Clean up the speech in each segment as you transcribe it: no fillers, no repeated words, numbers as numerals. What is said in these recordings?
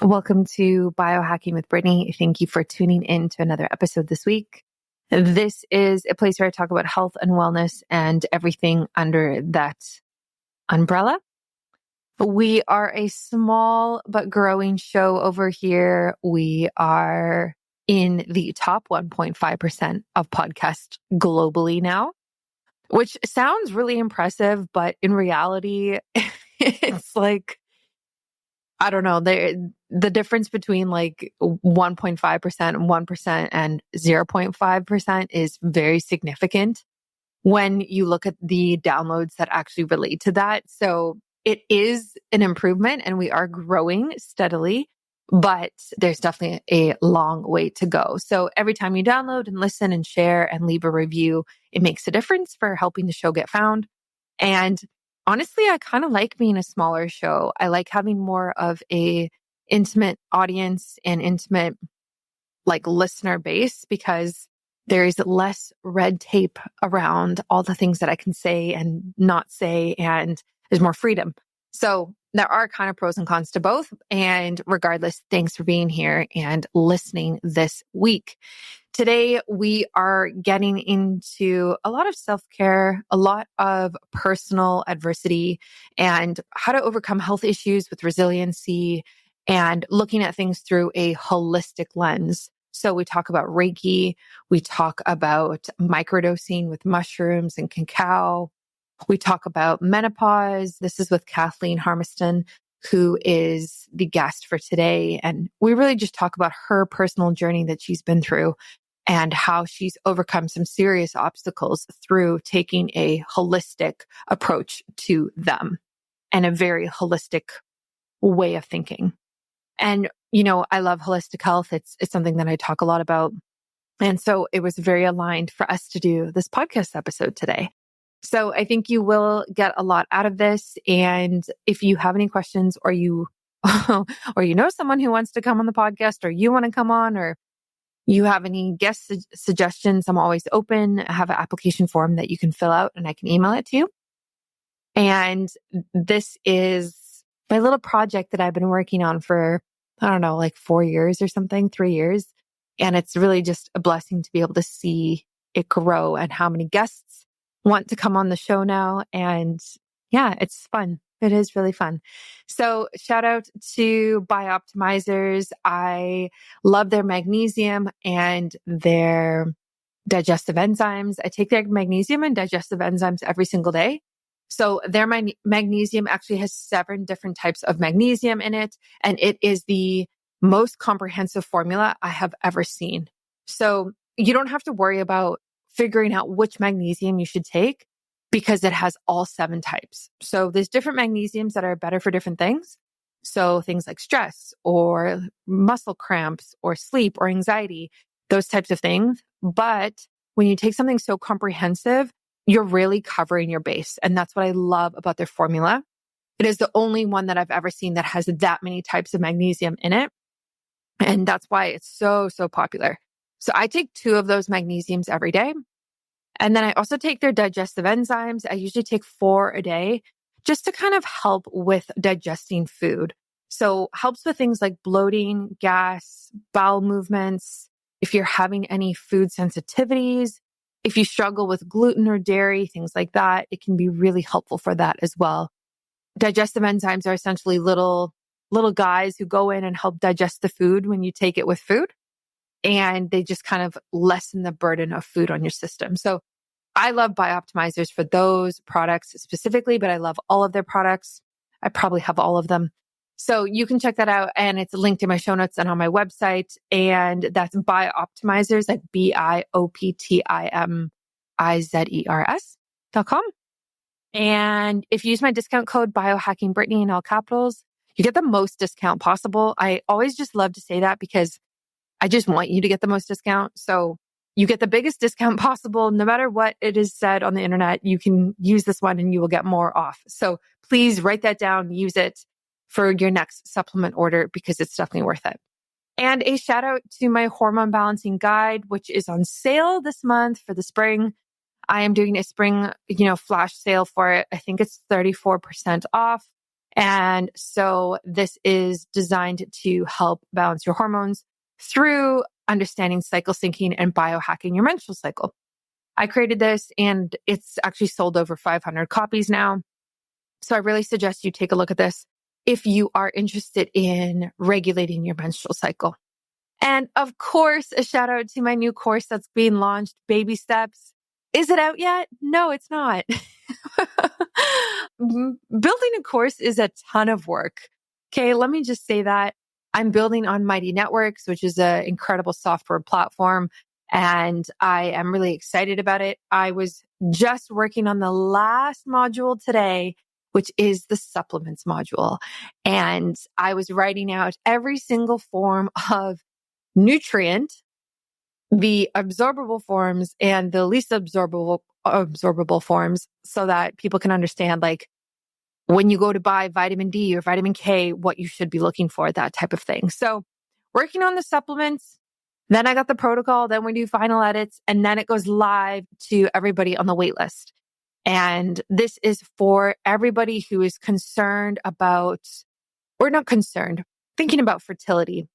Welcome to Biohacking with Brittany. Thank you for tuning in to another episode this week. This is a place where I talk about health and wellness and everything under that umbrella. We are a small but growing show over here. We are in the top 1.5% of podcasts globally now, which sounds really impressive, but in reality, it's like, I don't know, the difference between like 1.5% and 1% and 0.5% is very significant when you look at the downloads that actually relate to that. So it is an improvement and we are growing steadily, but there's definitely a long way to go. So every time you download and listen and share and leave a review, it makes a difference for helping the show get found. And honestly, I kind of like being a smaller show. I like having more of a intimate audience and intimate like listener base because there is less red tape around all the things that I can say and not say, and there's more freedom. So there are kind of pros and cons to both. And regardless, thanks for being here and listening this week. Today, we are getting into a lot of self-care, a lot of personal adversity, and how to overcome health issues with resiliency and looking at things through a holistic lens. So we talk about Reiki, we talk about microdosing with mushrooms and cacao. We talk about menopause. This is with Kathleen Harmeston, who is the guest for today. And we really just talk about her personal journey that she's been through and how she's overcome some serious obstacles through taking a holistic approach to them and a very holistic way of thinking. And, you know, I love holistic health. It's something that I talk a lot about. And so it was very aligned for us to do this podcast episode today. So I think you will get a lot out of this. And if you have any questions or you, or you know someone who wants to come on the podcast or you want to come on or you have any guest suggestions, I'm always open. I have an application form that you can fill out and I can email it to you. And this is my little project that I've been working on for, I don't know, like 4 years or something, 3 years. And it's really just a blessing to be able to see it grow and how many guests want to come on the show now. And yeah, it's fun. It is really fun. So shout out to Bioptimizers. I love their magnesium and their digestive enzymes. I take their magnesium and digestive enzymes every single day. So their magnesium actually has 7 different types of magnesium in it. And it is the most comprehensive formula I have ever seen. So you don't have to worry about figuring out which magnesium you should take because it has all 7 types. So there's different magnesiums that are better for different things. So things like stress or muscle cramps or sleep or anxiety, those types of things. But when you take something so comprehensive, you're really covering your base. And that's what I love about their formula. It is the only one that I've ever seen that has that many types of magnesium in it. And that's why it's so popular. So I take 2 of those magnesiums every day. And then I also take their digestive enzymes. I usually take 4 a day just to kind of help with digesting food. So helps with things like bloating, gas, bowel movements. If you're having any food sensitivities, if you struggle with gluten or dairy, things like that, it can be really helpful for that as well. Digestive enzymes are essentially little guys who go in and help digest the food when you take it with food. And they just kind of lessen the burden of food on your system. So I love Bioptimizers for those products specifically, but I love all of their products. I probably have all of them. So you can check that out. And it's linked in my show notes and on my website. And that's Bioptimizers, like BIOPTIMIZERS.com. And if you use my discount code BiohackingBrittany in all capitals, you get the most discount possible. I always just love to say that because I just want you to get the most discount. So you get the biggest discount possible. No matter what it is said on the internet, you can use this one and you will get more off. So please write that down, use it for your next supplement order because it's definitely worth it. And a shout out to my hormone balancing guide, which is on sale this month for the spring. I am doing a spring, flash sale for it. I think it's 34% off. And so this is designed to help balance your hormones through understanding cycle syncing and biohacking your menstrual cycle. I created this and it's actually sold over 500 copies now. So I really suggest you take a look at this if you are interested in regulating your menstrual cycle. And of course, a shout out to my new course that's being launched, Baby Steps. Is it out yet? No, it's not. Building a course is a ton of work. Okay, let me just say that. I'm building on Mighty Networks, which is an incredible software platform, and I am really excited about it. I was just working on the last module today, which is the supplements module. And I was writing out every single form of nutrient, the absorbable forms and the least absorbable forms, so that people can understand, like, when you go to buy vitamin D or vitamin K, what you should be looking for, that type of thing. So working on the supplements, then I got the protocol, then we do final edits, and then it goes live to everybody on the wait list. And this is for everybody who is concerned about, or not concerned, thinking about fertility,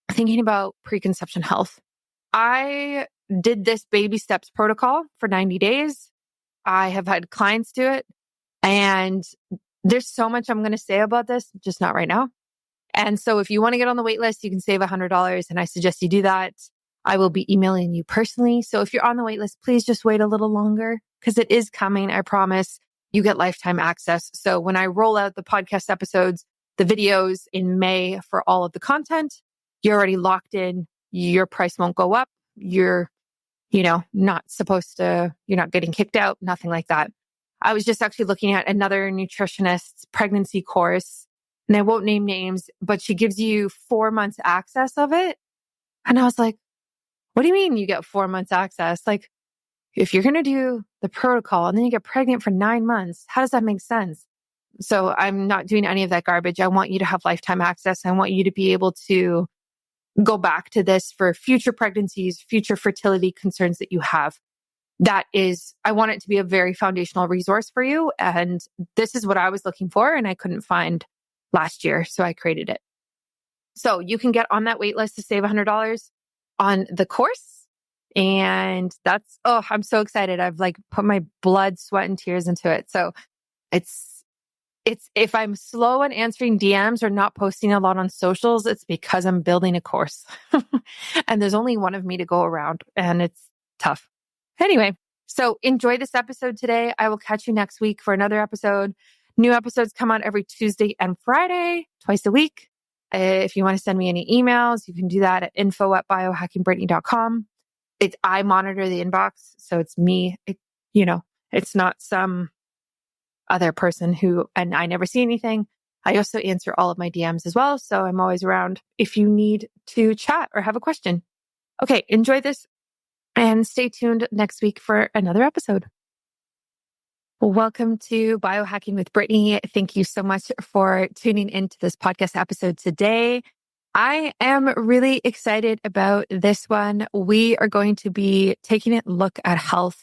thinking about preconception health. I did this baby steps protocol for 90 days. I have had clients do it. And there's so much I'm going to say about this, just not right now. And so if you want to get on the wait list, you can save $100. And I suggest you do that. I will be emailing you personally. So if you're on the wait list, please just wait a little longer because it is coming. I promise you get lifetime access. So when I roll out the podcast episodes, the videos in May for all of the content, you're already locked in. Your price won't go up. You're not supposed to, you're not getting kicked out, nothing like that. I was just actually looking at another nutritionist's pregnancy course, and I won't name names, but she gives you 4 months access of it. And I was like, what do you mean you get 4 months access? Like, if you're going to do the protocol and then you get pregnant for 9 months, how does that make sense? So I'm not doing any of that garbage. I want you to have lifetime access. I want you to be able to go back to this for future pregnancies, future fertility concerns that you have. I want it to be a very foundational resource for you. And this is what I was looking for and I couldn't find last year. So I created it. So you can get on that wait list to save $100 on the course. And I'm so excited. I've put my blood, sweat, and tears into it. So it's if I'm slow on answering DMs or not posting a lot on socials, it's because I'm building a course and there's only one of me to go around and it's tough. Anyway, so enjoy this episode today. I will catch you next week for another episode. New episodes come out every Tuesday and Friday, twice a week. If you want to send me any emails, you can do that at info@biohackingbrittany.com. I monitor the inbox, so it's me. It's not some other person and I never see anything. I also answer all of my DMs as well. So I'm always around if you need to chat or have a question. Okay, enjoy this and stay tuned next week for another episode. Welcome to Biohacking with Brittany. Thank you so much for tuning into this podcast episode today. I am really excited about this one. We are going to be taking a look at health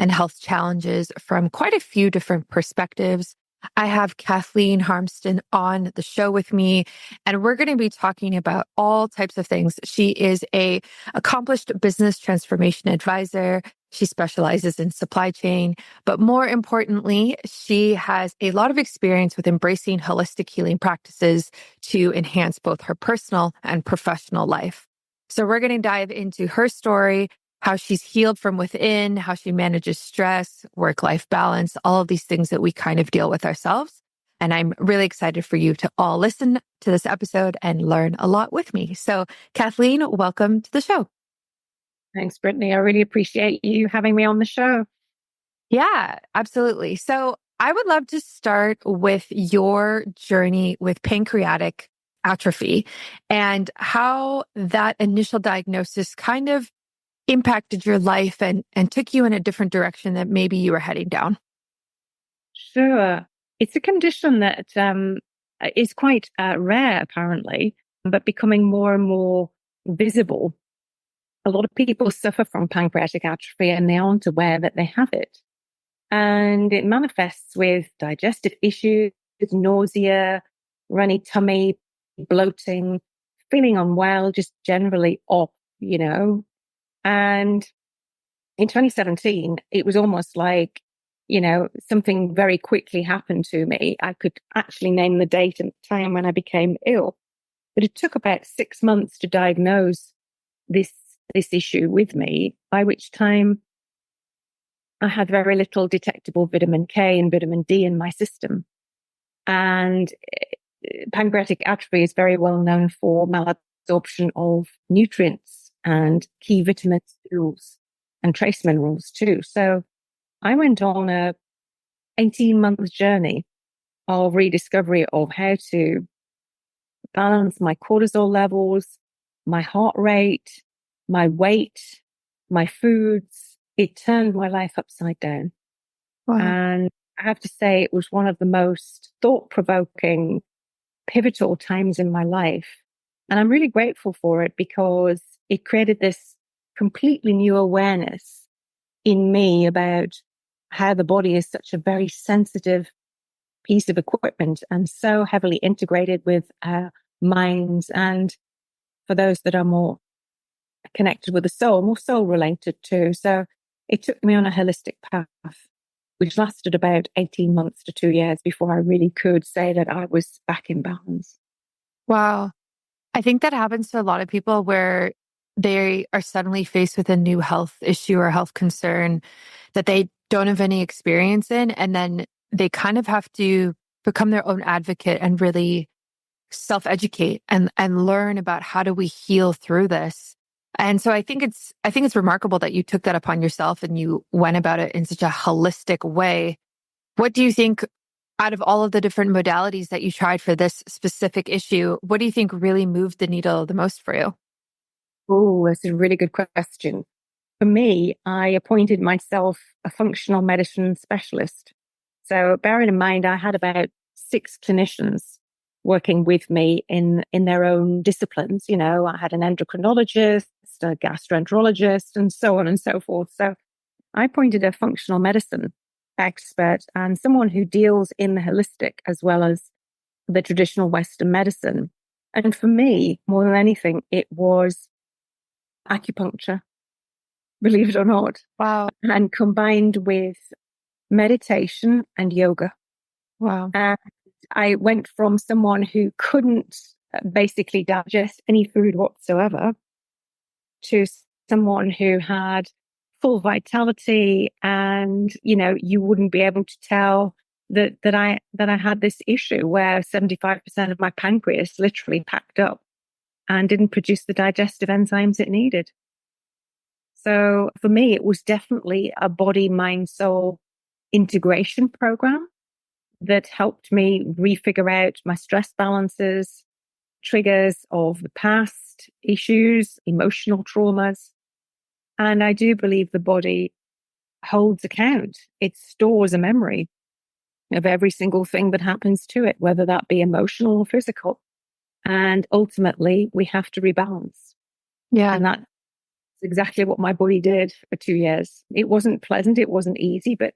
and health challenges from quite a few different perspectives. I have Kathleen Harmeston on the show with me, and we're going to be talking about all types of things. She is an accomplished business transformation advisor. She specializes in supply chain, but more importantly, she has a lot of experience with embracing holistic healing practices to enhance both her personal and professional life. So we're going to dive into her story, how she's healed from within, how she manages stress, work-life balance, all of these things that we kind of deal with ourselves. And I'm really excited for you to all listen to this episode and learn a lot with me. So Kathleen, welcome to the show. Thanks, Brittany. I really appreciate you having me on the show. Yeah, absolutely. So I would love to start with your journey with pancreatic atrophy and how that initial diagnosis kind of impacted your life and took you in a different direction that maybe you were heading down. Sure. It's a condition that is quite rare, apparently, but becoming more and more visible. A lot of people suffer from pancreatic atrophy and they aren't aware that they have it. And it manifests with digestive issues, with nausea, runny tummy, bloating, feeling unwell, just generally off, And in 2017, it was almost like, something very quickly happened to me. I could actually name the date and time when I became ill. But it took about 6 months to diagnose this issue with me, by which time I had very little detectable vitamin K and vitamin D in my system. And pancreatic atrophy is very well known for malabsorption of nutrients and key vitamins and trace minerals too. So I went on a 18-month journey of rediscovery of how to balance my cortisol levels, my heart rate, my weight, my foods. It turned my life upside down. Wow. And I have to say, it was one of the most thought-provoking, pivotal times in my life. And I'm really grateful for it because it created this completely new awareness in me about how the body is such a very sensitive piece of equipment and so heavily integrated with our minds. And for those that are more connected with the soul, more soul related too. So it took me on a holistic path, which lasted about 18 months to 2 years before I really could say that I was back in balance. Wow. I think that happens to a lot of people where they are suddenly faced with a new health issue or health concern that they don't have any experience in. And then they kind of have to become their own advocate and really self-educate and learn about how do we heal through this. And so I think it's remarkable that you took that upon yourself and you went about it in such a holistic way. What do you think, out of all of the different modalities that you tried for this specific issue, what do you think really moved the needle the most for you? Oh, that's a really good question. For me, I appointed myself a functional medicine specialist. So bearing in mind, I had about 6 clinicians working with me in their own disciplines. I had an endocrinologist, a gastroenterologist, and so on and so forth. So I appointed a functional medicine expert and someone who deals in the holistic as well as the traditional Western medicine. And for me, more than anything, it was acupuncture, believe it or not. Wow. And combined with meditation and yoga. Wow. And I went from someone who couldn't basically digest any food whatsoever to someone who had full vitality, and you wouldn't be able to tell that I had this issue where 75% of my pancreas literally packed up and didn't produce the digestive enzymes it needed. So for me, it was definitely a body, mind, soul integration program that helped me refigure out my stress balances, triggers of the past, issues, emotional traumas. And I do believe the body holds account. It stores a memory of every single thing that happens to it, whether that be emotional or physical. And ultimately, we have to rebalance. Yeah. And that's exactly what my body did for 2 years. It wasn't pleasant. It wasn't easy, but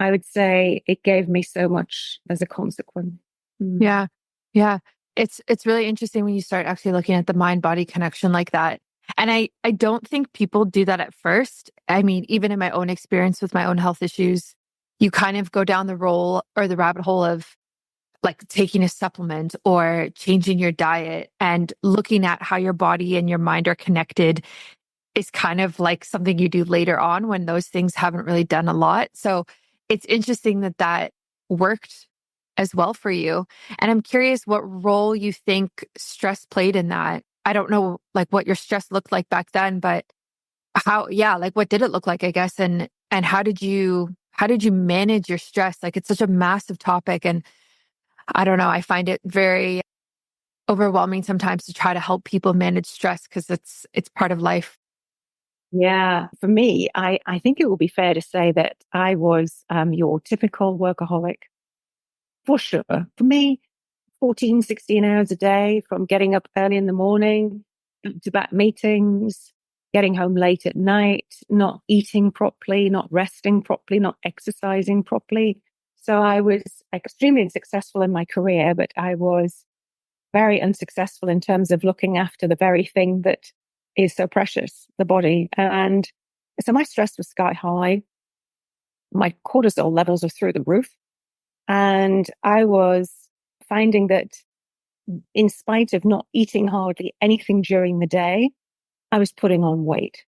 I would say it gave me so much as a consequence. Yeah. Yeah. It's really interesting when you start actually looking at the mind body connection like that. And I don't think people do that at first. I mean, even in my own experience with my own health issues, you kind of go down the the rabbit hole of like taking a supplement or changing your diet, and looking at how your body and your mind are connected is kind of like something you do later on when those things haven't really done a lot. So it's interesting that that worked as well for you. And I'm curious what role you think stress played in that. I don't know like what your stress looked like back then, but like what did it look like, I guess, and how did you manage your stress? Like it's such a massive topic, and I don't know, I find it very overwhelming sometimes to try to help people manage stress because it's part of life. Yeah, for me, I think it will be fair to say that I was your typical workaholic for sure. For me, 14, 16 hours a day from getting up early in the morning, to back meetings, getting home late at night, not eating properly, not resting properly, not exercising properly, So I was extremely successful in my career, but I was very unsuccessful in terms of looking after the very thing that is so precious, the body. And so my stress was sky high. My cortisol levels were through the roof. And I was finding that in spite of not eating hardly anything during the day, I was putting on weight.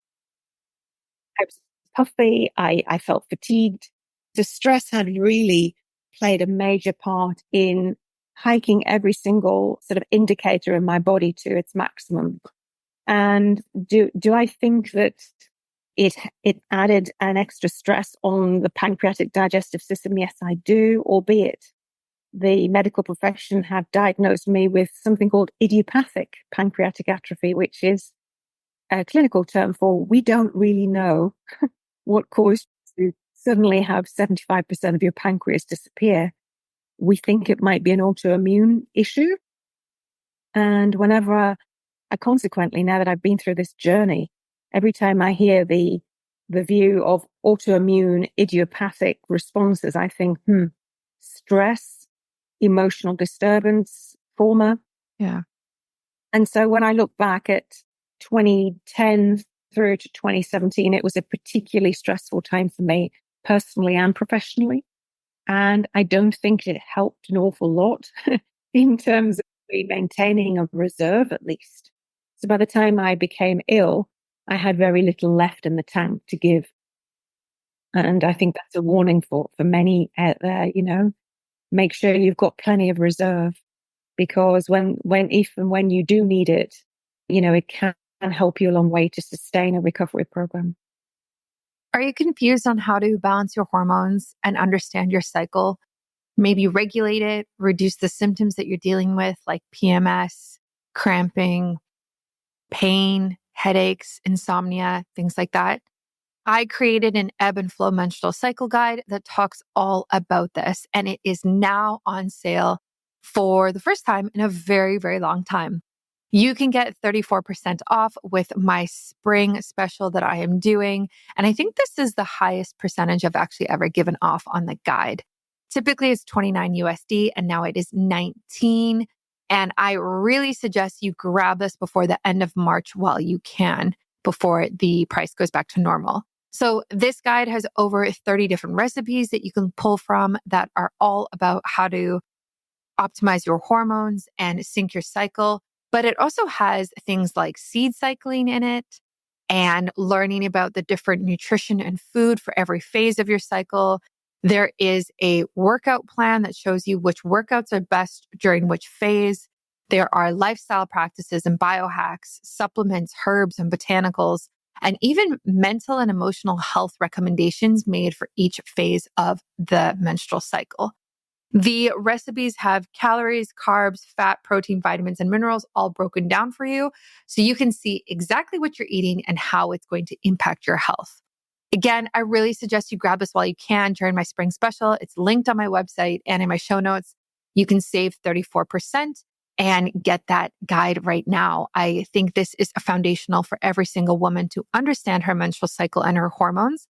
I was puffy. I felt fatigued. The stress had really played a major part in hiking every single sort of indicator in my body to its maximum. And do I think that it added an extra stress on the pancreatic digestive system? Yes, I do, albeit the medical profession have diagnosed me with something called idiopathic pancreatic atrophy, which is a clinical term for we don't really know what caused you to suddenly have 75% of your pancreas disappear. We think it might be an autoimmune issue. And whenever I consequently, now that I've been through this journey, every time I hear the view of autoimmune idiopathic responses, I think, stress, emotional disturbance, trauma. Yeah. And so when I look back at 2010 through to 2017, it was a particularly stressful time for me personally and professionally. And I don't think it helped an awful lot in terms of maintaining a reserve, at least. So by the time I became ill, I had very little left in the tank to give. And I think that's a warning for many out there, make sure you've got plenty of reserve, because if and when you do need it, it can help you a long way to sustain a recovery program. Are you confused on how to balance your hormones and understand your cycle? Maybe regulate it, reduce the symptoms that you're dealing with, like PMS, cramping, pain, headaches, insomnia, things like that? I created an ebb and flow menstrual cycle guide that talks all about this, and it is now on sale for the first time in a very, very long time. You can get 34% off with my spring special that I am doing. And I think this is the highest percentage I've actually ever given off on the guide. Typically it's 29 USD and now it is 19. And I really suggest you grab this before the end of March while you can, before the price goes back to normal. So this guide has over 30 different recipes that you can pull from that are all about how to optimize your hormones and sync your cycle. But it also has things like seed cycling in it and learning about the different nutrition and food for every phase of your cycle. There is a workout plan that shows you which workouts are best during which phase. There are lifestyle practices and biohacks, supplements, herbs and botanicals, and even mental and emotional health recommendations made for each phase of the menstrual cycle. The recipes have calories, carbs, fat, protein, vitamins, and minerals all broken down for you, so you can see exactly what you're eating and how it's going to impact your health. Again, I really suggest you grab this while you can during my spring special. It's linked on my website and in my show notes. You can save 34% and get that guide right now. I think this is foundational for every single woman to understand her menstrual cycle and her hormones,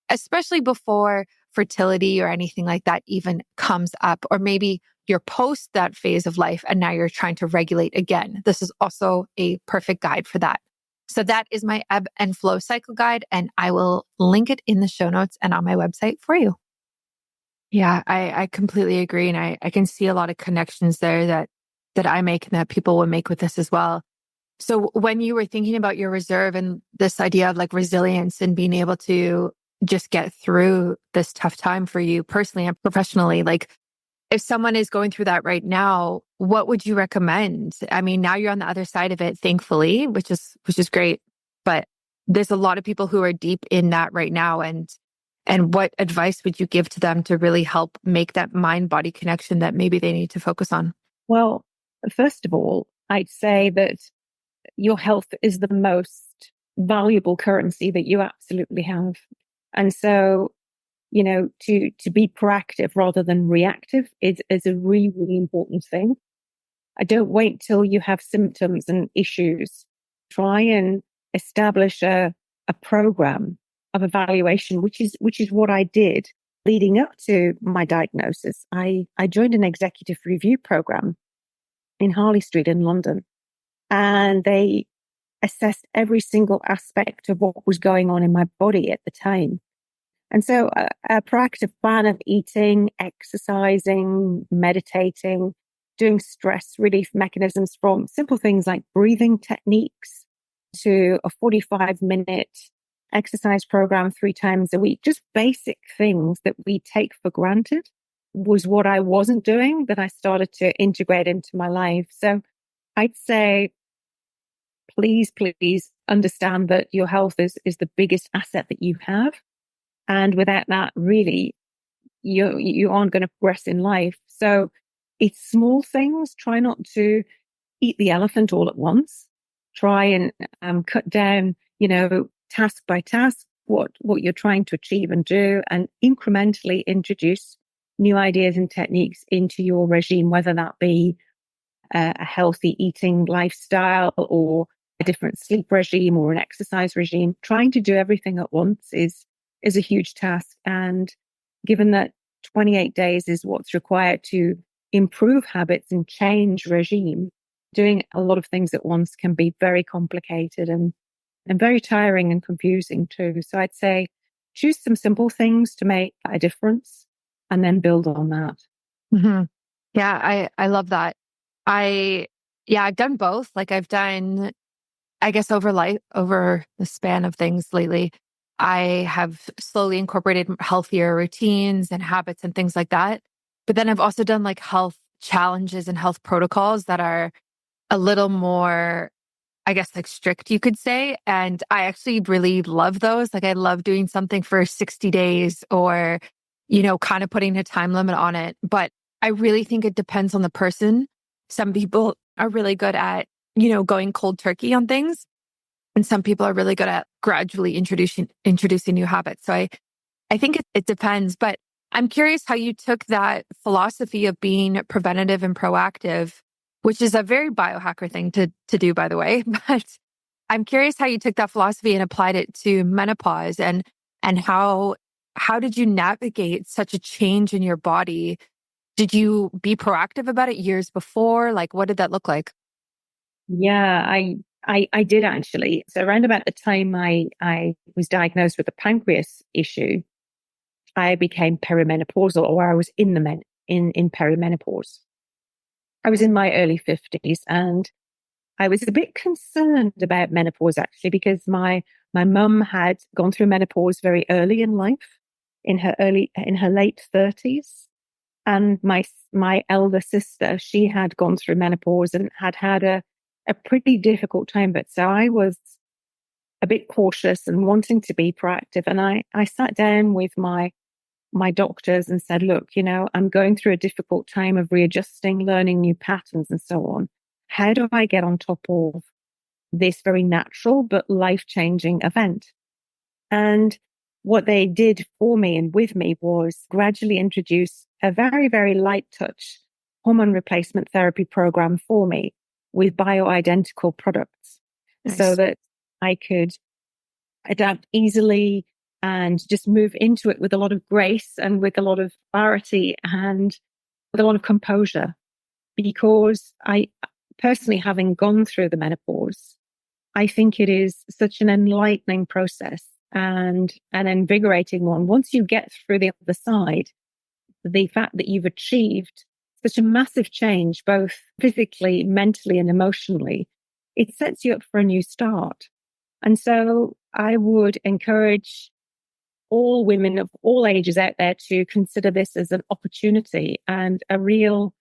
especially before fertility or anything like that even comes up, or maybe you're post that phase of life and now you're trying to regulate again. This is also a perfect guide for that. So that is my ebb and flow cycle guide, and I will link it in the show notes and on my website for you. Yeah, I completely agree. And I can see a lot of connections there that I make and that people will make with this as well. So when you were thinking about your reserve and this idea of like resilience and being able to just get through this tough time for you personally and professionally, like if someone is going through that right now, what would you recommend? I mean, now you're on the other side of it, thankfully, which is great. But there's a lot of people who are deep in that right now. And what advice would you give to them to really help make that mind-body connection that maybe they need to focus on? Well, first of all, I'd say that your health is the most valuable currency that you absolutely have. And so, to be proactive rather than reactive is a really, really important thing. I don't wait till you have symptoms and issues. Try and establish a program of evaluation, which is what I did leading up to my diagnosis, I joined an executive review program in Harley Street in London, and they assessed every single aspect of what was going on in my body at the time. And so a proactive plan of eating, exercising, meditating, doing stress relief mechanisms, from simple things like breathing techniques to a 45-minute exercise program 3 times a week, just basic things that we take for granted, was what I wasn't doing, that I started to integrate into my life. So I'd say, please understand that your health is the biggest asset that you have. And without that, really, you aren't going to progress in life. So it's small things. Try not to eat the elephant all at once. Try and cut down, task by task, what you're trying to achieve and do, and incrementally introduce new ideas and techniques into your regime, whether that be a healthy eating lifestyle or a different sleep regime or an exercise regime. Trying to do everything at once is a huge task. And given that 28 days is what's required to improve habits and change regime, doing a lot of things at once can be very complicated and very tiring and confusing too. So I'd say choose some simple things to make a difference and then build on that. Mm-hmm. Yeah, I love that. I've done both. Like I've done, I guess over the span of things lately, I have slowly incorporated healthier routines and habits and things like that. But then I've also done like health challenges and health protocols that are a little more, I guess, like strict, you could say. And I actually really love those. Like I love doing something for 60 days or, kind of putting a time limit on it. But I really think it depends on the person. Some people are really good at, going cold turkey on things. And some people are really good at gradually introducing new habits. So I think it depends. But I'm curious how you took that philosophy of being preventative and proactive, which is a very biohacker thing to do, by the way. But I'm curious how you took that philosophy and applied it to menopause and how did you navigate such a change in your body? Did you be proactive about it years before? Like, what did that look like? Yeah, I did actually. So around about the time I was diagnosed with a pancreas issue, I became perimenopausal, or I was in in perimenopause. I was in my early 50s, and I was a bit concerned about menopause actually, because my mum had gone through menopause very early in life, in her late 30s. And my elder sister, she had gone through menopause and had a pretty difficult time. But so I was a bit cautious and wanting to be proactive. And I sat down with my doctors and said, look, I'm going through a difficult time of readjusting, learning new patterns and so on. How do I get on top of this very natural but life-changing event? And what they did for me and with me was gradually introduce a very, very light touch hormone replacement therapy program for me with bioidentical products. Nice. So that I could adapt easily and just move into it with a lot of grace and with a lot of clarity and with a lot of composure. Because I personally, having gone through the menopause, I think it is such an enlightening process and an invigorating one. Once you get through the other side, the fact that you've achieved such a massive change, both physically, mentally, and emotionally, it sets you up for a new start. And so I would encourage all women of all ages out there to consider this as an opportunity and a real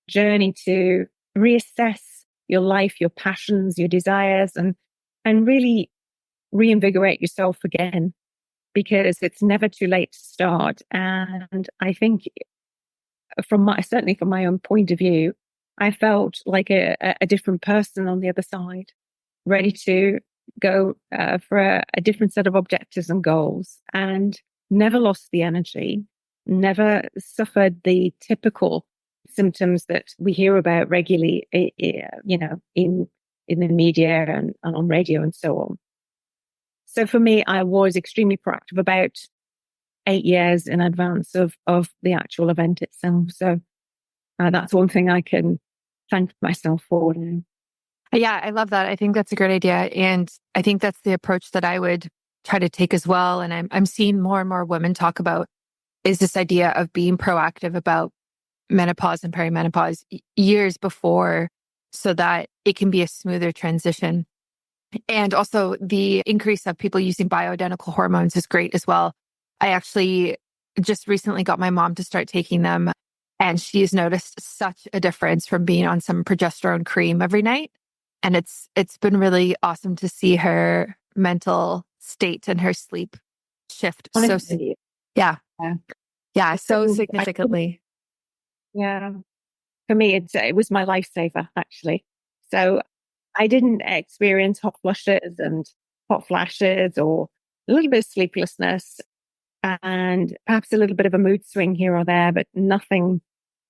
journey to reassess your life, your passions, your desires, and really reinvigorate yourself again, because it's never too late to start. And I think certainly from my own point of view, I felt like a different person on the other side, ready to go for a different set of objectives and goals, and never lost the energy, never suffered the typical symptoms that we hear about regularly, in the media and on radio and so on. So for me, I was extremely proactive about 8 years in advance of the actual event itself. So that's one thing I can thank myself for now. Yeah, I love that. I think that's a great idea. And I think that's the approach that I would try to take as well. And I'm seeing more and more women talk about is this idea of being proactive about menopause and perimenopause years before so that it can be a smoother transition. And also the increase of people using bioidentical hormones is great as well. I actually just recently got my mom to start taking them, and she's noticed such a difference from being on some progesterone cream every night. And it's been really awesome to see her mental state and her sleep shift. Honestly, Yeah. yeah. Yeah, so So significantly. yeah, for me, it was my lifesaver, actually. So I didn't experience hot flushes and hot flashes or a little bit of sleeplessness and perhaps a little bit of a mood swing here or there, but nothing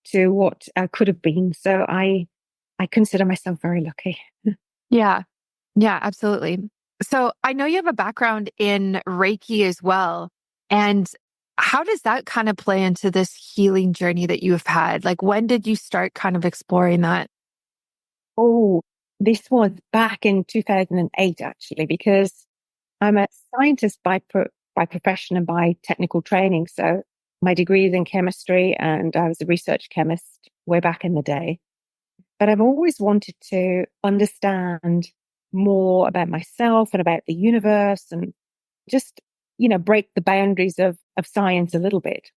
to what could have been. So I consider myself very lucky. Yeah. Yeah, absolutely. So I know you have a background in Reiki as well. And how does that kind of play into this healing journey that you have had? Like, when did you start kind of exploring that? Oh, this was back in 2008, actually, because I'm a scientist by profession and by technical training. So my degree is in chemistry and I was a research chemist way back in the day. But I've always wanted to understand more about myself and about the universe and just, break the boundaries of science a little bit.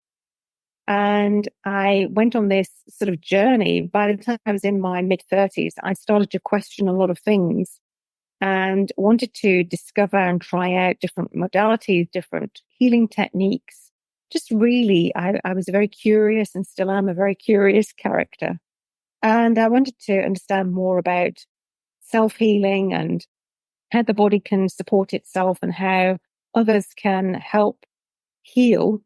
And I went on this sort of journey. By the time I was in my mid 30s, I started to question a lot of things and wanted to discover and try out different modalities, different healing techniques. Just really, I was very curious and still am a very curious character. And I wanted to understand more about self healing and how the body can support itself and how others can help heal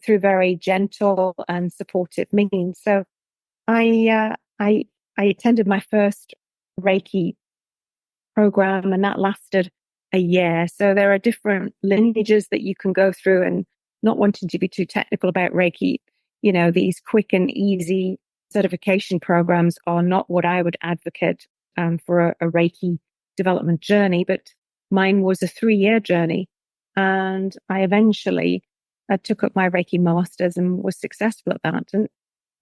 through very gentle and supportive means. So I attended my first Reiki program and that lasted a year. So there are different lineages that you can go through, and not wanting to be too technical about Reiki, these quick and easy certification programs are not what I would advocate for a Reiki development journey, but mine was a 3-year journey. And I eventually took up my Reiki masters and was successful at that. And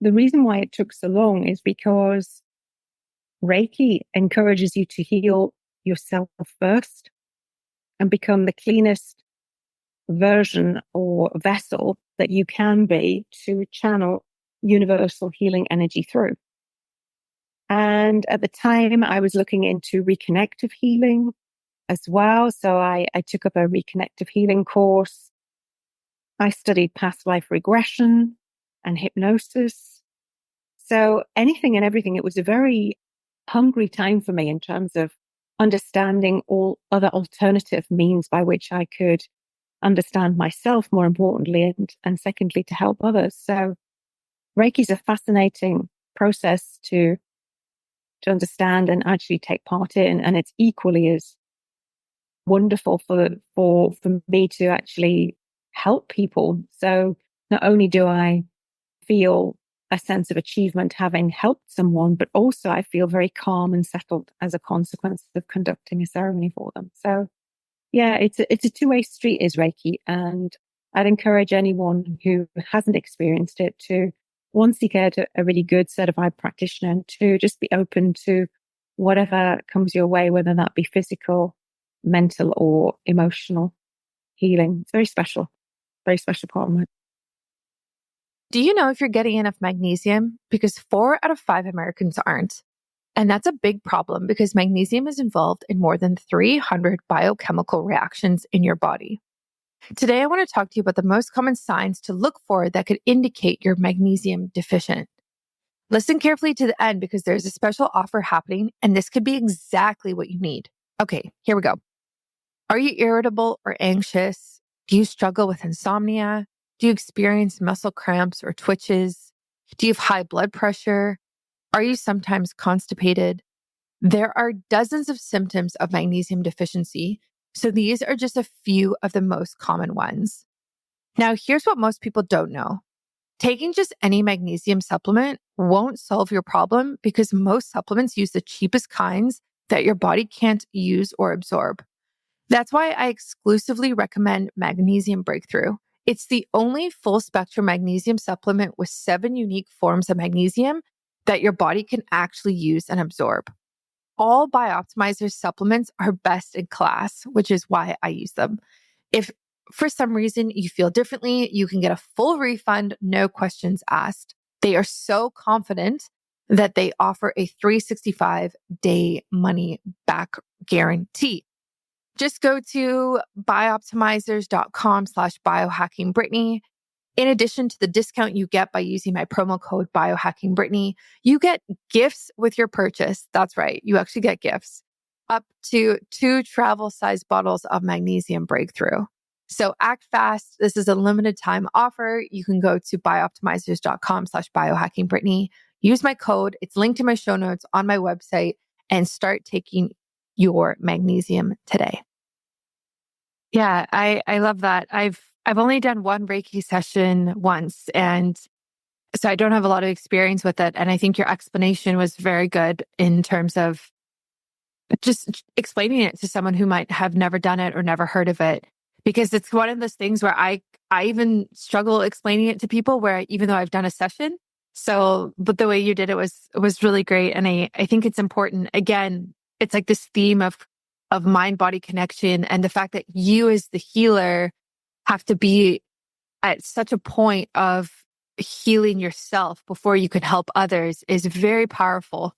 the reason why it took so long is because Reiki encourages you to heal yourself first and become the cleanest version or vessel that you can be to channel universal healing energy through. And at the time, I was looking into reconnective healing as well. So I took up a reconnective healing course. I studied past life regression and hypnosis. So anything and everything, it was a very hungry time for me in terms of understanding all other alternative means by which I could understand myself more importantly and secondly to help others. So Reiki is a fascinating process to understand and actually take part in, and it's equally as wonderful for me to actually help people. So not only do I feel a sense of achievement having helped someone, but also I feel very calm and settled as a consequence of conducting a ceremony for them. So yeah, it's a two-way street is Reiki. And I'd encourage anyone who hasn't experienced it to, one, seek out a really good certified practitioner, and two, just be open to whatever comes your way, whether that be physical, mental, or emotional healing. It's very special part of my. Do you know if you're getting enough magnesium? Because 4 out of 5 Americans aren't. And that's a big problem because magnesium is involved in more than 300 biochemical reactions in your body. Today, I want to talk to you about the most common signs to look for that could indicate you're magnesium deficient. Listen carefully to the end because there's a special offer happening, and this could be exactly what you need. Okay, here we go. Are you irritable or anxious? Do you struggle with insomnia? Do you experience muscle cramps or twitches? Do you have high blood pressure? Are you sometimes constipated? There are dozens of symptoms of magnesium deficiency, so these are just a few of the most common ones. Now, here's what most people don't know. Taking just any magnesium supplement won't solve your problem because most supplements use the cheapest kinds that your body can't use or absorb. That's why I exclusively recommend Magnesium Breakthrough. It's the only full spectrum magnesium supplement with 7 unique forms of magnesium that your body can actually use and absorb. All Bioptimizer's supplements are best in class, which is why I use them. If for some reason you feel differently, you can get a full refund, no questions asked. They are so confident that they offer a 365-day money back guarantee. Just go to bioptimizers.com/biohackingbrittany. In addition to the discount you get by using my promo code biohackingbrittany, you get gifts with your purchase. That's right. You actually get gifts up to 2 travel-sized bottles of Magnesium Breakthrough. So act fast. This is a limited time offer. You can go to bioptimizers.com/biohackingbrittany. Use my code. It's linked in my show notes on my website and start taking your magnesium today. Yeah, I love that. I've only done one Reiki session once, and so I don't have a lot of experience with it. And I think your explanation was very good in terms of just explaining it to someone who might have never done it or never heard of it. Because it's one of those things where I even struggle explaining it to people where even though I've done a session. So, but the way you did it was really great. And I think it's important. Again, it's like this theme of mind-body connection and the fact that you as the healer have to be at such a point of healing yourself before you can help others is very powerful.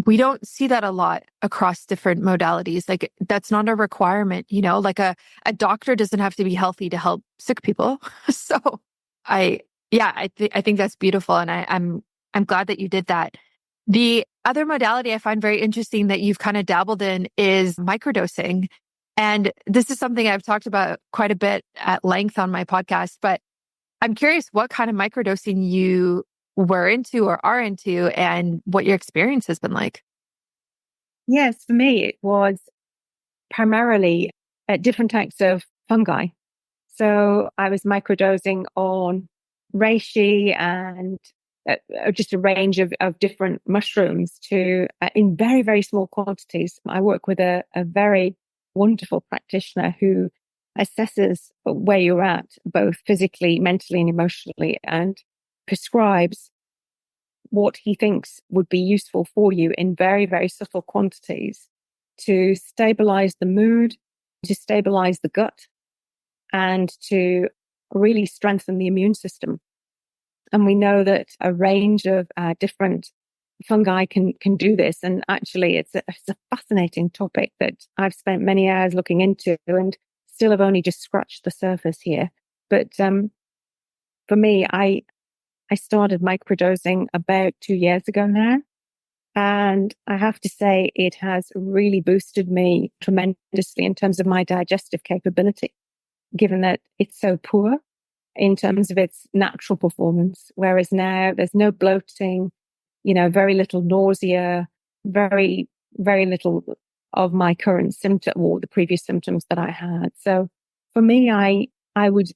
We don't see that a lot across different modalities. Like that's not a requirement, like a doctor doesn't have to be healthy to help sick people. So I think that's beautiful. And I'm glad that you did that. The other modality I find very interesting that you've kind of dabbled in is microdosing. And this is something I've talked about quite a bit at length on my podcast, but I'm curious what kind of microdosing you were into or are into and what your experience has been like. Yes, for me, it was primarily different types of fungi. So I was microdosing on reishi and just a range of different mushrooms in very, very small quantities. I work with a very wonderful practitioner who assesses where you're at, both physically, mentally, and emotionally, and prescribes what he thinks would be useful for you in very, very subtle quantities to stabilize the mood, to stabilize the gut, and to really strengthen the immune system. And we know that a range of different fungi can do this. And actually, it's a fascinating topic that I've spent many hours looking into and still have only just scratched the surface here. But for me, I started microdosing about 2 years ago now. And I have to say, it has really boosted me tremendously in terms of my digestive capability, given that it's so poor in terms of its natural performance. Whereas now there's no bloating, very little nausea, very, very little of my current symptom or the previous symptoms that I had. So for me, I would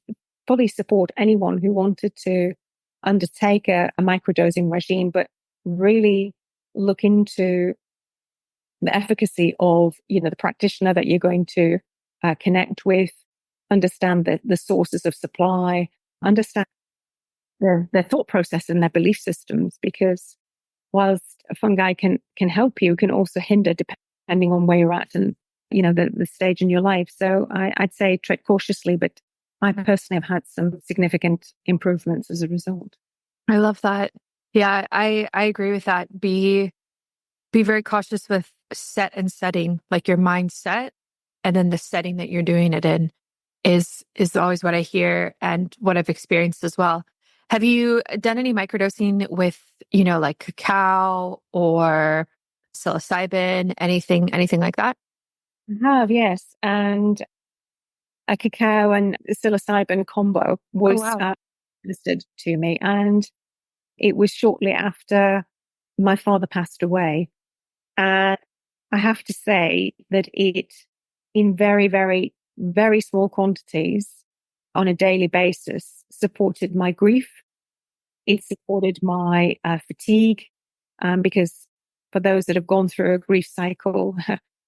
fully support anyone who wanted to undertake a microdosing regime, but really look into the efficacy of, the practitioner that you're going to connect with, understand the sources of supply, understand their thought process and their belief systems, because whilst fungi can help you, can also hinder depending on where you're at and, the stage in your life. So I'd say tread cautiously, but I personally have had some significant improvements as a result. I love that. Yeah, I agree with that. Be very cautious with set and setting, like your mindset, and then the setting that you're doing it in is always what I hear and what I've experienced as well. Have you done any microdosing with, like cacao or psilocybin, anything like that? I have, yes. And a cacao and psilocybin combo Oh, was wow. listed to me. And it was shortly after my father passed away. And I have to say that it, in very, very, very small quantities, on a daily basis supported my grief. It supported my fatigue, because for those that have gone through a grief cycle,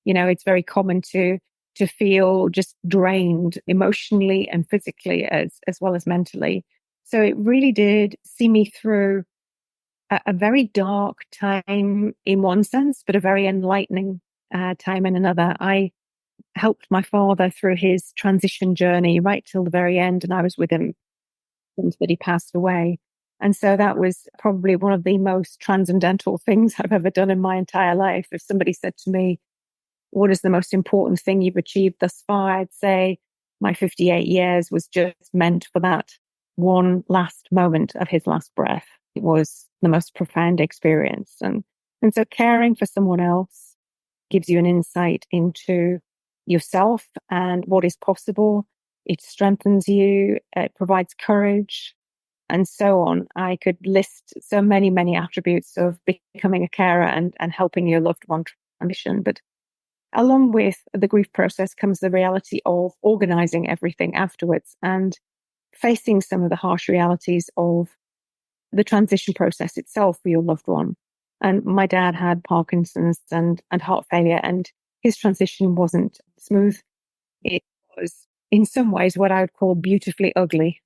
it's very common to feel just drained emotionally and physically as well as mentally. So it really did see me through a very dark time in one sense, but a very enlightening time in another. I helped my father through his transition journey right till the very end, and I was with him until he passed away. And so that was probably one of the most transcendental things I've ever done in my entire life. If somebody said to me, what is the most important thing you've achieved thus far? I'd say my 58 years was just meant for that one last moment of his last breath. It was the most profound experience. And so caring for someone else gives you an insight into yourself and what is possible. It strengthens you. It provides courage and so on. I could list so many, many attributes of becoming a carer and helping your loved one transition. But along with the grief process comes the reality of organizing everything afterwards and facing some of the harsh realities of the transition process itself for your loved one. And my dad had Parkinson's and heart failure, and his transition wasn't smooth. It was in some ways what I would call beautifully ugly.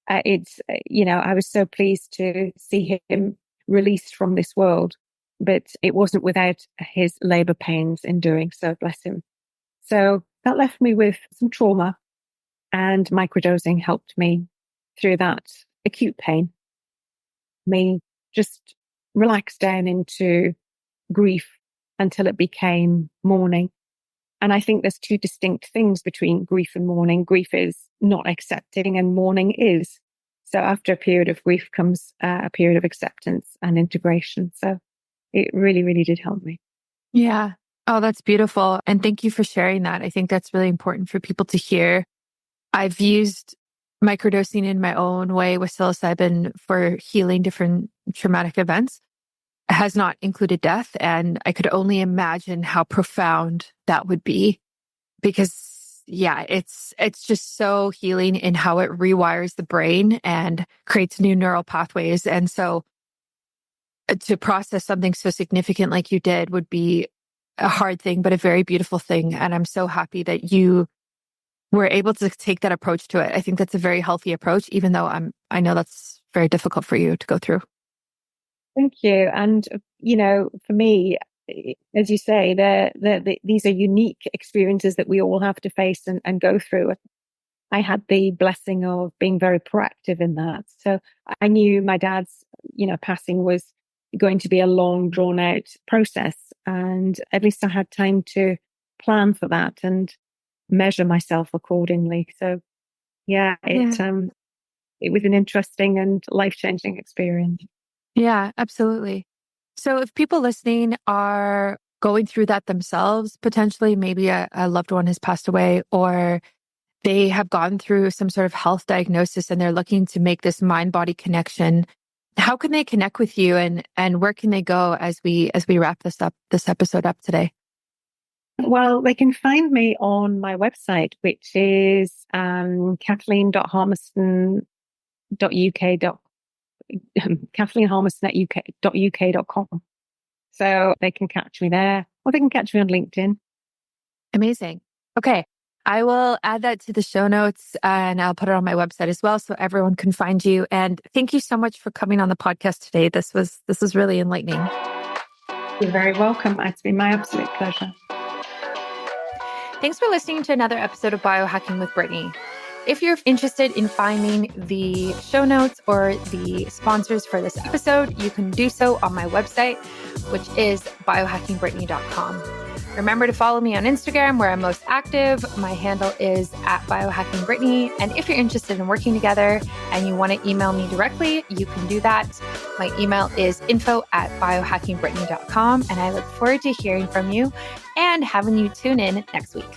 I was so pleased to see him released from this world, but it wasn't without his labor pains in doing so, bless him. So that left me with some trauma, and microdosing helped me through that acute pain, me just relax down into grief until it became mourning. And I think there's two distinct things between grief and mourning. Grief is not accepting and mourning is. So after a period of grief comes a period of acceptance and integration. So it really, really did help me. Yeah. Oh, that's beautiful. And thank you for sharing that. I think that's really important for people to hear. I've used microdosing in my own way with psilocybin for healing different traumatic events. It has not included death. And I could only imagine how profound that would be, because it's just so healing in how it rewires the brain and creates new neural pathways. And so to process something so significant like you did would be a hard thing, but a very beautiful thing. And I'm so happy that you were able to take that approach to it. I think that's a very healthy approach, even though I know that's very difficult for you to go through. Thank you. And, for me, as you say, these are unique experiences that we all have to face and go through. I had the blessing of being very proactive in that. So I knew my dad's, passing was going to be a long, drawn out process. And at least I had time to plan for that and measure myself accordingly. So it was an interesting and life-changing experience. Yeah, absolutely. So if people listening are going through that themselves, potentially maybe a loved one has passed away, or they have gone through some sort of health diagnosis and they're looking to make this mind-body connection, how can they connect with you and where can they go as we wrap this episode up today? Well, they can find me on my website, which is kathleen.harmeston.uk. kathleen.harmeston.uk.com. So they can catch me there, or they can catch me on LinkedIn. Amazing. Okay. I will add that to the show notes and I'll put it on my website as well so everyone can find you. And thank you so much for coming on the podcast today. This was really enlightening. You're very welcome. It's been my absolute pleasure. Thanks for listening to another episode of Biohacking with Brittany. If you're interested in finding the show notes or the sponsors for this episode, you can do so on my website, which is biohackingbrittany.com. Remember to follow me on Instagram, where I'm most active. My handle is @biohackingbrittany. And if you're interested in working together and you want to email me directly, you can do that. My email is info@biohackingbrittany.com. And I look forward to hearing from you and having you tune in next week.